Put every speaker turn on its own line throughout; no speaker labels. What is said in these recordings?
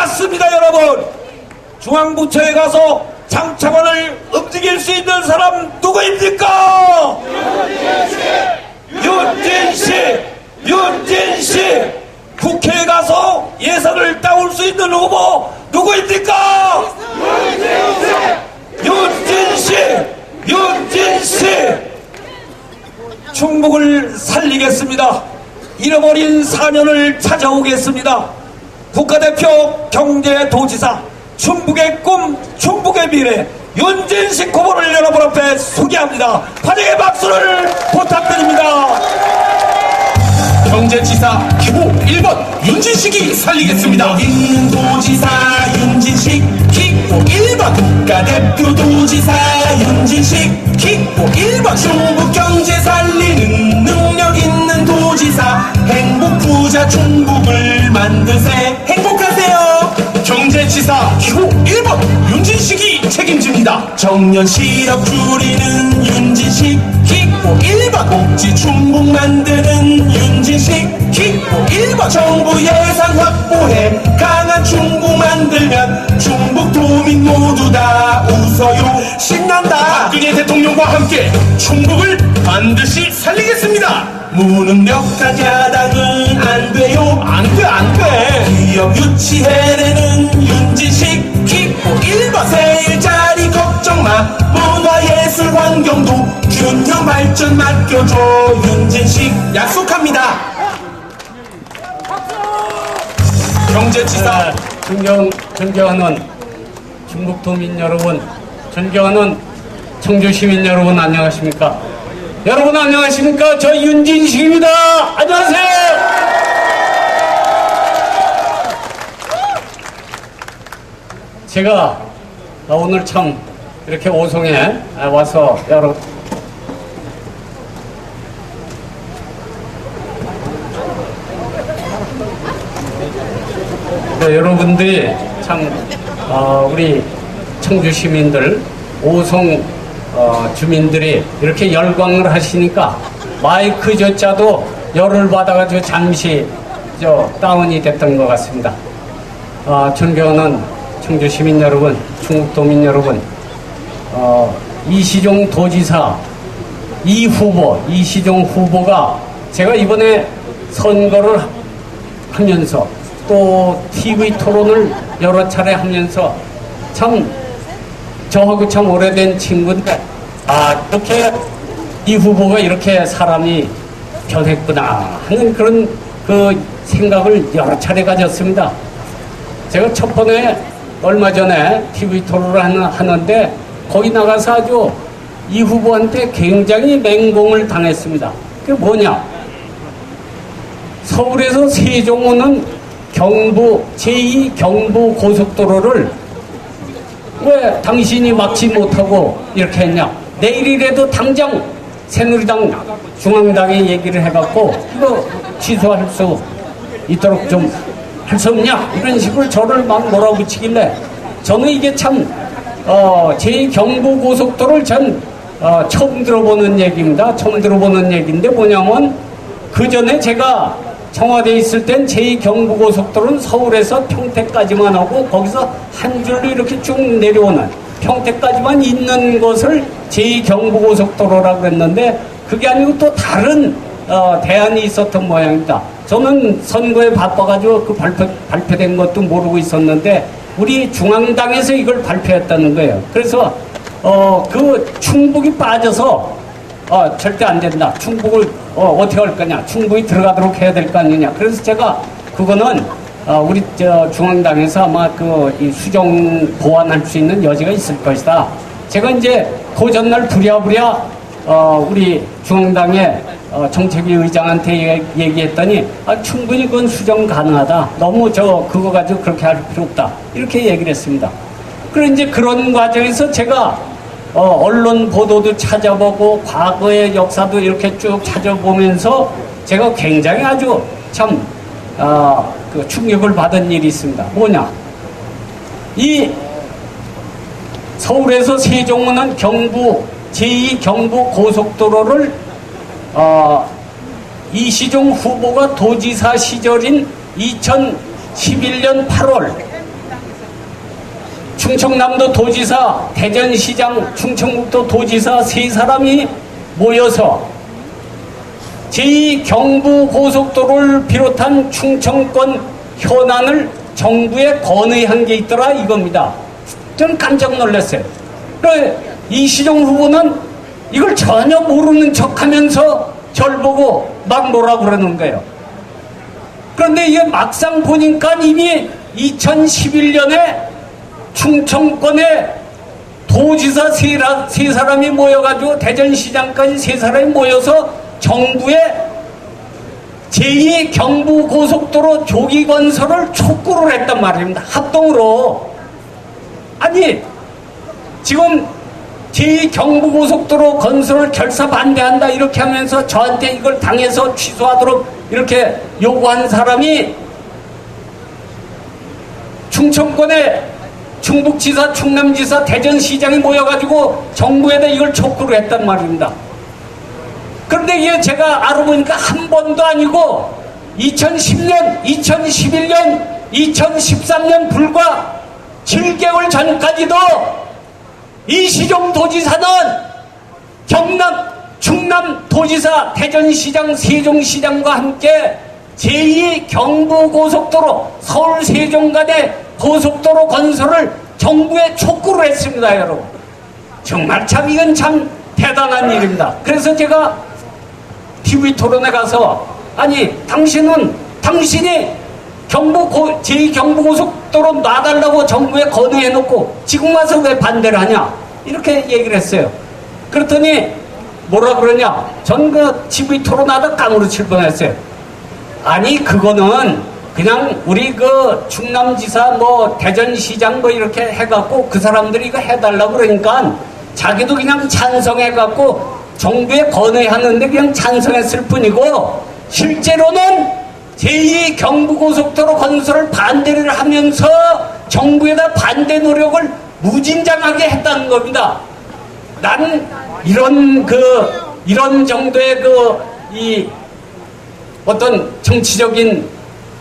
맞습니다, 여러분. 중앙부처에 가서 장차관을 움직일 수 있는 사람 누구입니까? 윤진씨! 국회에 가서 예산을 따올 수 있는 후보 누구입니까? 윤진씨! 충북을 살리겠습니다. 잃어버린 4년을 찾아오겠습니다. 국가대표 경제도지사, 충북의 꿈, 충북의 미래, 윤진식 후보를 여러분 앞에 소개합니다. 환영의 박수를 부탁드립니다.
경제지사 기호 1번 윤진식이 살리겠습니다.
있는 도지사 윤진식 기호 1번, 국가대표 도지사 윤진식 기호 1번, 충북 경제 살리는 능력 있는 도지사, 행복부자 충북을 만드세. 행복하세요.
경제지사 기호 1번 윤진식이 책임집니다.
청년 실업 줄이는 윤진식 기호 1번, 복지 충북 만드는 윤진식 기호 1번, 정부 예산 확보해 강한 충북 만들면 충북 도민 모두 다 웃어요. 신난다.
박근혜 대통령과 함께 충북을 반드시 살리겠습니다.
무능력한 야당은 안 돼요.
안 돼.
기업 유치해내는 윤진식 기호 1번, 새 일자리 걱정 마, 문화예술 환경도 균형 발전 맡겨줘. 윤진식 약속합니다.
경제지사
존경하는 충북도민 여러분, 존경하는 청주시민 여러분, 안녕하십니까? 여러분 안녕하십니까? 저 윤진식입니다. 안녕하세요. 제가 오늘 참 이렇게 오송에 와서 여러분들이 참 우리 청주 시민들, 오송 주민들이 이렇게 열광을 하시니까 마이크조차도 열을 받아가지고 잠시 다운이 됐던 것 같습니다. 존경하는 청주 시민 여러분, 충북도민 여러분, 이시종 도지사 이시종 후보가 제가 이번에 선거를 하면서 또 TV 토론을 여러 차례 하면서 참 저하고 참 오래된 친구인데, 이렇게 이 후보가 이렇게 사람이 변했구나 하는 그런 그 생각을 여러 차례 가졌습니다. 제가 첫 번에 얼마 전에 TV 토론을 하는데 거기 나가서 아주 이 후보한테 굉장히 맹공을 당했습니다. 그게 뭐냐? 서울에서 세종 오는 제2 경부 고속도로를 왜 당신이 막지 못하고 이렇게 했냐? 내일이라도 당장 새누리당 중앙당에 얘기를 해갖고 이거 취소할 수 있도록 좀 할 수 없냐? 이런 식으로 저를 막 몰아붙이길래 저는 이게 참 제2 경부 고속도로를 전 처음 들어보는 얘기입니다. 처음 들어보는 얘기인데 뭐냐면 그 전에 제가 청와대에 있을 땐 제2 경부고속도로는 서울에서 평택까지만 하고 거기서 한 줄로 이렇게 쭉 내려오는 평택까지만 있는 것을 제2 경부고속도로라고 했는데 그게 아니고 또 다른 대안이 있었던 모양입니다. 저는 선거에 바빠가지고 그 발표된 것도 모르고 있었는데 우리 중앙당에서 이걸 발표했다는 거예요. 그래서 그 충북이 빠져서 절대 안 된다. 충북을 어떻게 할 거냐. 충북이 들어가도록 해야 될 거 아니냐. 그래서 제가 그거는 우리 중앙당에서 아마 이 수정 보완할 수 있는 여지가 있을 것이다. 제가 이제 그 전날 부랴부랴 우리 중앙당의 정책위 의장한테 얘기했더니 충분히 그건 수정 가능하다. 너무 그거 가지고 그렇게 할 필요 없다. 이렇게 얘기를 했습니다. 그리고 이제 그런 과정에서 제가 언론 보도도 찾아보고 과거의 역사도 이렇게 쭉 찾아보면서 제가 굉장히 아주 참 그 충격을 받은 일이 있습니다. 뭐냐? 이 서울에서 세종 오는 제2 경부 고속도로를 이시종 후보가 도지사 시절인 2011년 8월 충청남도 도지사, 대전시장, 충청북도 도지사 세 사람이 모여서 제2경부고속도로를 비롯한 충청권 현안을 정부에 건의한 게 있더라 이겁니다. 저는 깜짝 놀랐어요. 이시종 후보는 이걸 전혀 모르는 척하면서 절 보고 막 뭐라 그러는 거예요. 그런데 이게 막상 보니까 이미 2011년에 충청권에 도지사 세 사람이 모여가지고 대전시장까지 세 사람이 모여서 정부에 제2경부고속도로 조기 건설을 촉구를 했단 말입니다. 합동으로. 아니 지금 제2경부고속도로 건설을 결사 반대한다 이렇게 하면서 저한테 이걸 당해서 취소하도록 이렇게 요구한 사람이 충청권의 충북지사, 충남지사, 대전시장이 모여가지고 정부에다 이걸 촉구를 했단 말입니다. 그런데 이게 제가 알아보니까 한 번도 아니고 2010년, 2011년, 2013년 불과 7개월 전까지도 이시종 도지사는 충남 도지사, 대전시장, 세종시장과 함께 제2경부고속도로 서울 세종 간의 고속도로 건설을 정부에 촉구를 했습니다, 여러분. 정말 참 이건 참 대단한 일입니다. 그래서 제가 TV 토론에 가서 아니 당신이 제2경부고속도로 놔달라고 정부에 건의해놓고 지금 와서 왜 반대를 하냐 이렇게 얘기를 했어요. 그랬더니 뭐라 그러냐, 전 그 TV 토론하다 까무러칠 뻔했어요. 아니 그거는 그냥 우리 그 충남지사 뭐 대전시장 뭐 이렇게 해갖고 그 사람들이 이거 해달라고 그러니까 자기도 그냥 찬성해갖고 정부에 건의하는데 그냥 찬성했을 뿐이고 실제로는 제2경부고속도로 건설을 반대를 하면서 정부에다 반대 노력을 무진장하게 했다는 겁니다. 난 이런 정도의 어떤 정치적인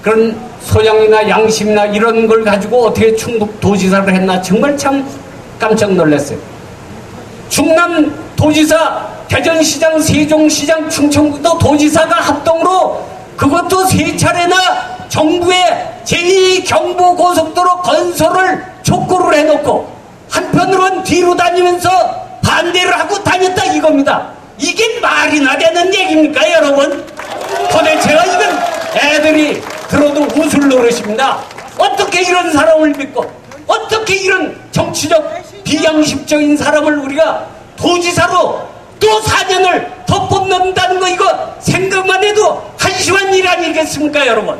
그런 소양이나 양심이나 이런 걸 가지고 어떻게 충북 도지사를 했나 정말 참 깜짝 놀랐어요. 충남 도지사, 대전시장, 세종시장, 충청북도 도지사가 합동으로 그것도 세 차례나 정부의 제2경부고속도로 건설을 촉구를 해놓고 한편으로는 뒤로 다니면서 반대를 하고 다녔다 이겁니다. 이게 말이나 되는 얘기입니까 여러분? 도대체가 이건 애들이 들어도 웃을 노릇입니다. 어떻게 이런 사람을 믿고 어떻게 이런 정치적 비양심적인 사람을 우리가 도지사로 또 4년을 더 뽑는다는 거 이거 생각만 해도 한심한 일 아니겠습니까 여러분?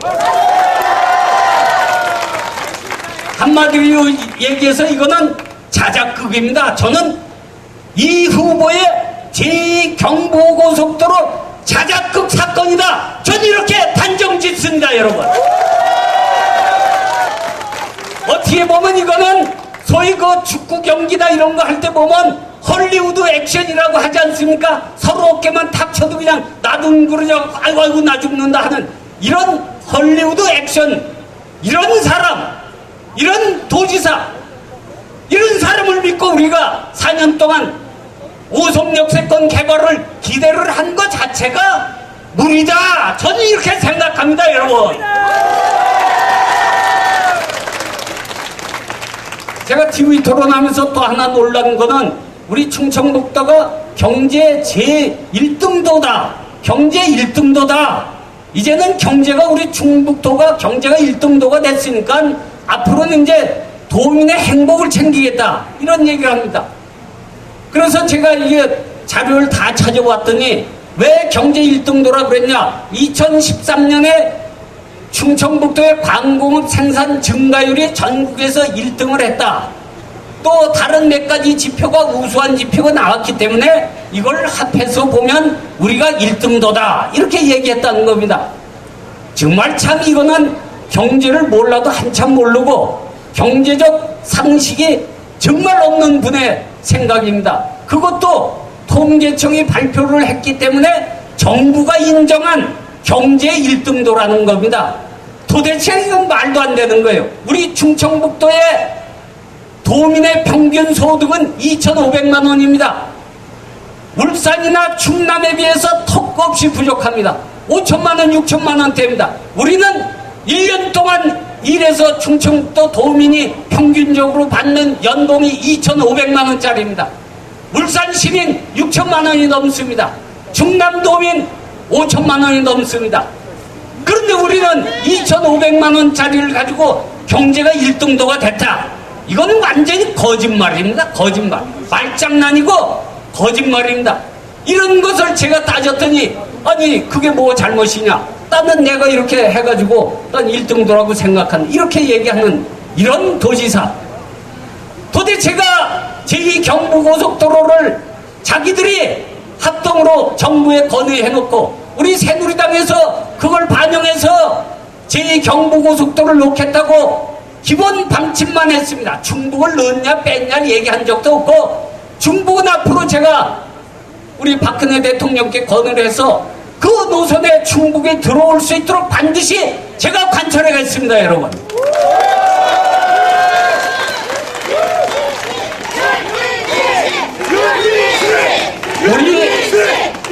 한마디로 얘기해서 이거는 자작극입니다. 저는 이 후보의 제2경부고속도로 자작극 사건이다. 전 이렇게 단정 짓습니다 여러분. 어떻게 보면 이거는 소위 그 축구 경기나 이런 거 할 때 보면 헐리우드 액션이라고 하지 않습니까? 서로 어깨만 탁 쳐도 그냥 나도 그러냐고 아이고 나 죽는다 하는 이런 헐리우드 액션, 이런 사람, 이런 도지사, 이런 사람을 믿고 우리가 4년 동안 오송역세권 개발을 기대를 한 것 자체가 무리다. 저는 이렇게 생각합니다 여러분. 제가 TV 토론하면서 또 하나 놀란 거는 우리 충청북도가 경제 제1등도다. 경제 1등도다. 이제는 경제가 우리 충북도가 경제가 1등도가 됐으니까 앞으로는 이제 도민의 행복을 챙기겠다. 이런 얘기를 합니다. 그래서 제가 이게 자료를 다 찾아봤더니 왜 경제 1등도라 그랬냐. 2013년에 충청북도의 광공업 생산 증가율이 전국에서 1등을 했다. 또 다른 몇 가지 지표가 우수한 지표가 나왔기 때문에 이걸 합해서 보면 우리가 1등도다 이렇게 얘기했다는 겁니다. 정말 참 이거는 경제를 몰라도 한참 모르고 경제적 상식이 정말 없는 분의 생각입니다. 그것도 통계청이 발표를 했기 때문에 정부가 인정한 경제 1등도라는 겁니다. 도대체 이건 말도 안 되는 거예요. 우리 충청북도의 도민의 평균 소득은 2,500만 원입니다. 울산이나 충남에 비해서 턱없이 부족합니다. 5천만 원, 6천만 원대입니다. 우리는 1년 동안 일해서 충청도 도민이 평균적으로 받는 연봉이 2,500만 원짜리입니다. 울산 시민 6천만 원이 넘습니다. 충남 도민 5천만 원이 넘습니다. 그런데 우리는 2,500만 원짜리를 가지고 경제가 1등도가 됐다. 이거는 완전히 거짓말입니다. 거짓말. 말장난이고 거짓말입니다. 이런 것을 제가 따졌더니 아니 그게 뭐 잘못이냐. 나는 내가 이렇게 해가지고 난 1등도라고 생각하는 이렇게 얘기하는 이런 도지사. 도대체가 제2경부고속도로를 자기들이 합동으로 정부에 건의해놓고 우리 새누리당에서 그걸 반영해서 제2경부고속도로를 놓겠다고 기본 방침만 했습니다. 중북을 넣냐 뺐냐 얘기한 적도 없고 중북은 앞으로 제가 우리 박근혜 대통령께 건의를 해서 그 노선에 중북이 들어올 수 있도록 반드시 제가 관철하겠습니다, 여러분.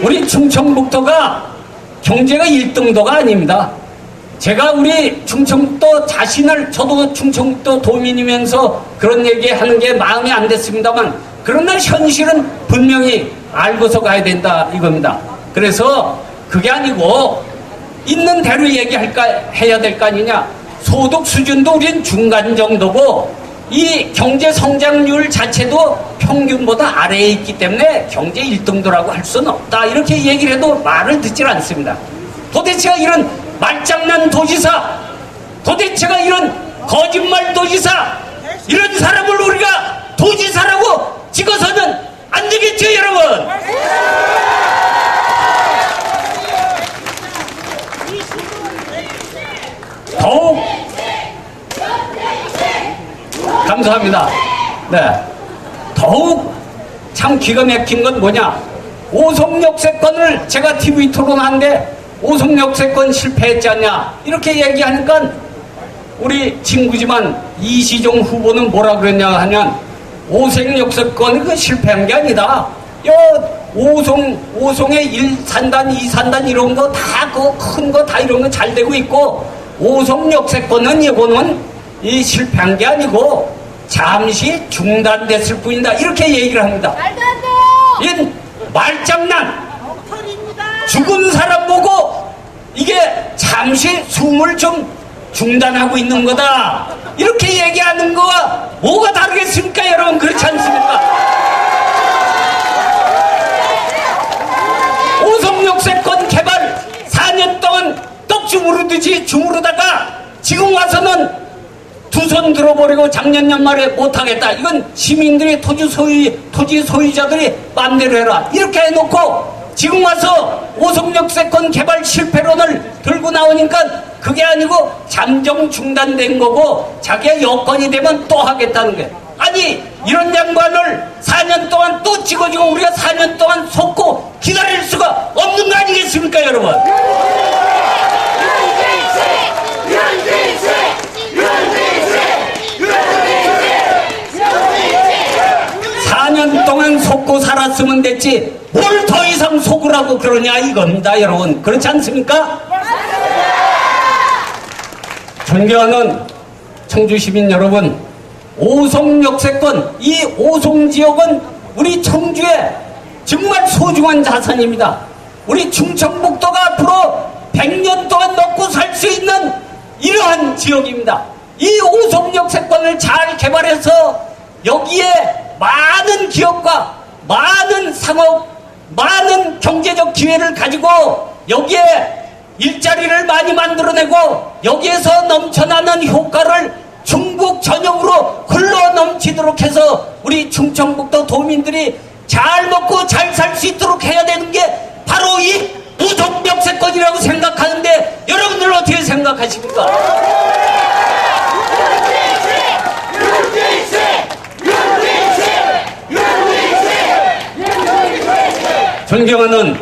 우리 충청북도가 경제가 1등도가 아닙니다. 제가 우리 충청북도 자신을 저도 충청북도 도민이면서 그런 얘기하는 게 마음에 안 됐습니다만 그러나 현실은 분명히 알고서 가야 된다 이겁니다. 그래서 그게 아니고 있는 대로 해야 될 거 아니냐. 소득 수준도 우린 중간 정도고 이 경제 성장률 자체도 평균보다 아래에 있기 때문에 경제 1등도라고 할 수는 없다. 이렇게 얘기를 해도 말을 듣질 않습니다. 도대체가 이런 말장난 도지사, 도대체가 이런 거짓말 도지사, 이런 사람을 우리가 도지사라고 찍어서는 안 되겠죠, 여러분? 더욱 감사합니다. 네. 더욱 참 기가 막힌 건 뭐냐? 오송역세권을 제가 TV 토론하는데 오송역세권 실패했지 않냐? 이렇게 얘기하니까 우리 친구지만 이시종 후보는 뭐라 그랬냐 하면 오송역세권이 그 실패한 게 아니다. 오송의 1산단, 2산단 이런 거 다 그 큰 거 다 이런 거 잘 되고 있고 오송역세권은 이거는 이 실패한 게 아니고 잠시 중단됐을 뿐이다. 이렇게 얘기를 합니다.
말도 안 돼요.
이 말장난.
엉터리입니다.
죽은 사람 보고 이게 잠시 숨을 좀 중단하고 있는 거다. 이렇게 얘기하는 거와 뭐가 다르겠습니까, 여러분? 그렇지 않습니까? 오송역세권 개발 4년 동안 떡 주무르듯이 주무르다가 지금 와서는 두 손 들어버리고 작년 연말에 못하겠다. 이건 시민들이 토지 소유자들이 맘대로 해라. 이렇게 해놓고 지금 와서 오송역세권 개발 실패론을 들고 나오니까 그게 아니고 잠정 중단된 거고 자기가 여건이 되면 또 하겠다는 거예요. 아니 이런 양반을 4년 동안 또 찍어주고 우리가 4년 동안 속고 기다릴 수가 없는 거 아니겠습니까, 여러분? 4년 동안 속고 살았으면 됐지 뭘 더 이상 속으라고 그러냐 이겁니다, 여러분. 그렇지 않습니까? 존경하는 청주시민 여러분, 오송역세권, 이 오송지역은 우리 청주의 정말 소중한 자산입니다. 우리 충청북도가 앞으로 100년 동안 먹고 살 수 있는 이러한 지역입니다. 이 오송역세권을 잘 개발해서 여기에 많은 기업과 많은 상업, 많은 경제적 기회를 가지고 여기에 일자리를 많이 만들어내고 여기에서 넘쳐나는 효과를 중국 전역으로 흘러 넘치도록 해서 우리 충청북도 도민들이 잘 먹고 잘 살 수 있도록 해야 되는 게 바로 이 오송역세권이라고 생각하는데 여러분들 어떻게 생각하십니까? 존경하는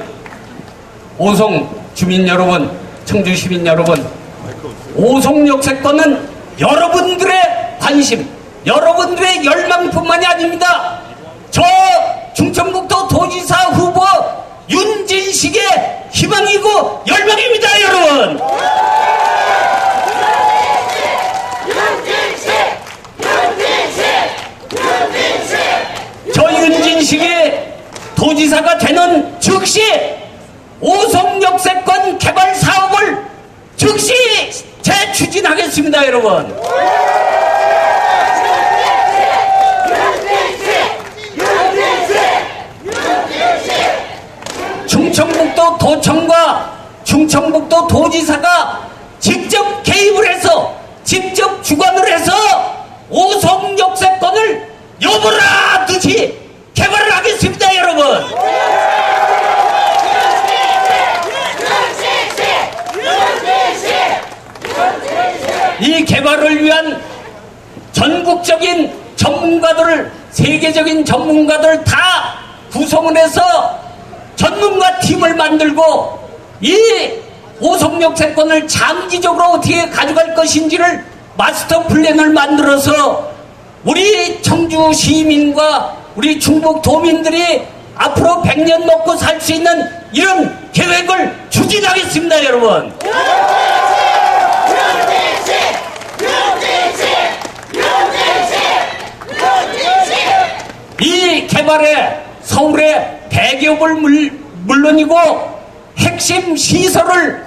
오송 주민 여러분, 청주 시민 여러분, 오송역세권은 여러분들의 관심, 여러분들의 열망뿐만이 아닙니다. 저 충청북도 도지사 후보 윤진식의 희망이고 열망입니다, 여러분. 저 윤진식이 도지사가 되는 즉시 오송역세권 개발 사업을 즉시 재추진하겠습니다, 여러분. 충청북도 도청과 충청북도 도지사가 직접 개입을 해서 직접 주관을 해서 오송역세권을 여보라 듯이 개발을 하겠습니다, 여러분. 이 개발을 위한 전국적인 전문가들을, 세계적인 전문가들 다 구성을 해서 전문가 팀을 만들고 이 오송역세권을 장기적으로 어떻게 가져갈 것인지를 마스터 플랜을 만들어서 우리 청주 시민과 우리 충북 도민들이 앞으로 100년 먹고 살 수 있는 이런 계획을 추진하겠습니다, 여러분. 이 개발에 서울의 대기업을 물론이고 핵심 시설을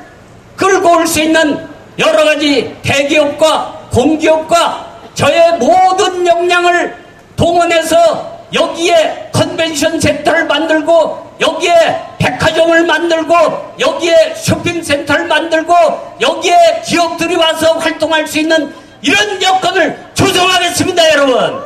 끌고 올 수 있는 여러 가지 대기업과 공기업과 저의 모든 역량을 동원해서 여기에 컨벤션 센터를 만들고 여기에 백화점을 만들고 여기에 쇼핑센터를 만들고 여기에 기업들이 와서 활동할 수 있는 이런 여건을 조성하겠습니다, 여러분.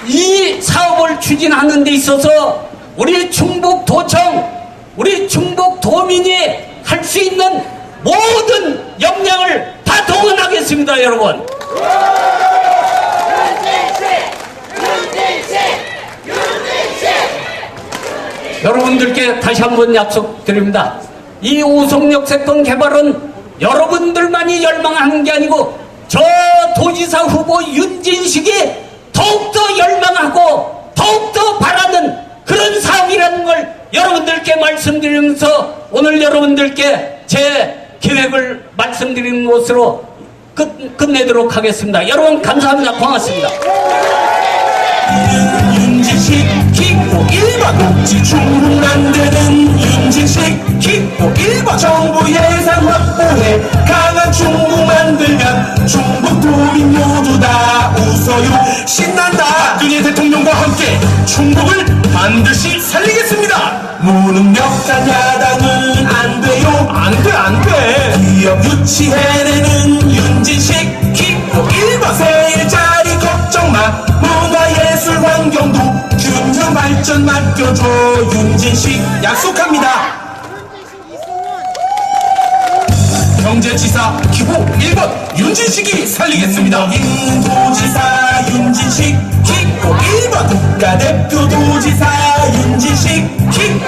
이 사업을 추진하는 데 있어서 우리 충북도청, 우리 충북도민이 할 수 있는 모든 역량을 다 동원하겠습니다, 여러분. 여러분들께 다시 한번 약속드립니다. 이 오송역세권 개발은 여러분들만이 열망하는 게 아니고 저 도지사 후보 윤진식이 더욱더 열망하고 더욱더 바라는 그런 사업이라는 걸 여러분들께 말씀드리면서 오늘 여러분들께 제 계획을 말씀드리는 것으로 끝내도록 하겠습니다. 여러분 감사합니다. 고맙습니다.
윤진식 기호 1번 복지 충북 만드는 윤진식 기호 1번 정부 예산 확보해 강한 충북 만들면 충북 도민 모두 다 웃어요 신난다. 박근혜 대통령과 함께 충북을 반드시 살리겠습니다. 무능력한 야당은 안 돼요. 안 돼. 기업 유치해내는 윤진식 기호 1번 새 일자리 걱정 마. 문화예술 환경도 균형 발전 맡겨줘. 윤진식 약속합니다. 경제지사 기호 1번 윤진식이 살리겠습니다. 도지사 윤진식 기호 1번 국가대표 도지사 윤진식 기호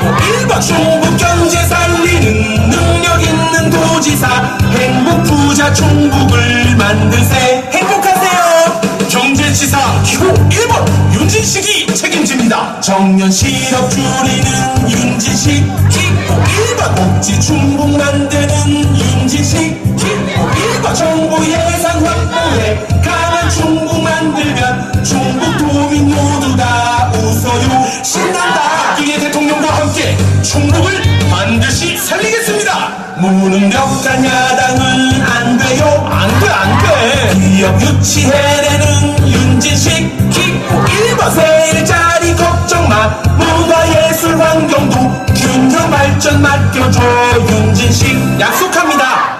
1번 충북 경제 살리는 능력 있는 도지사 행복부자 충북을 만드세. 행복하세요. 경제지사 기호 1번 윤진식이 책임집니다. 정년 실업 줄이는 윤진식 기호 1번 복지 충북 만드는 윤진식 기호 1번 정부 예산 확보해 강한 충북 만들면 충북 도민 모두 다 웃어요 신난다. 박근혜 대통령과 함께 충북을 반드시 살리겠습니다. 무능력한 야당은 안 돼요. 안 돼. 기업 유치해내는 윤진식 기호 1번 새 일자리 걱정 마. 문화예술 환경도 균형 발전 맡겨줘. 윤진식 약속합니다.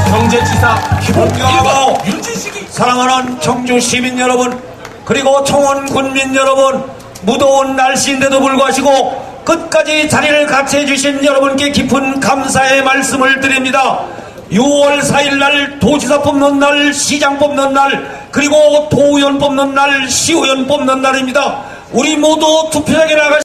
경제지사 기호 1번 윤진식이.
사랑하는 청주 시민 여러분, 그리고 청원 군민 여러분, 무더운 날씨인데도 불구하고 끝까지 자리를 같이해 주신 여러분께 깊은 감사의 말씀을 드립니다. 6월 4일 날 도지사 뽑는 날, 시장 뽑는 날, 그리고 도의원 뽑는 날, 시의원 뽑는 날입니다. 우리 모두 투표장에 나가